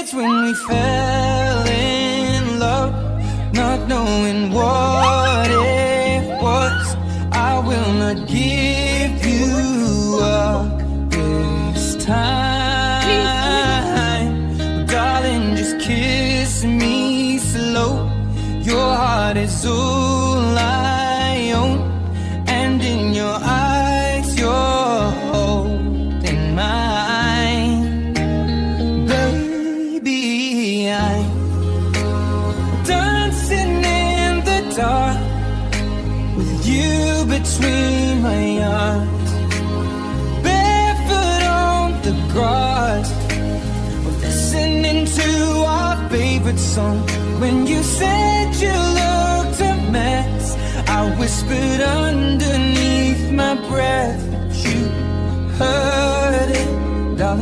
kids when we fell in love, not knowing what it was. I will not give you up this time. Darling, just kiss me slow. Your heart is all I own, and in your eyes you're holding mine. Baby, I'm dancing in the dark with you between my arms, barefoot on the grass, listening to our favorite song. When you said you looked a mess, I whispered underneath my breath, but you heard it.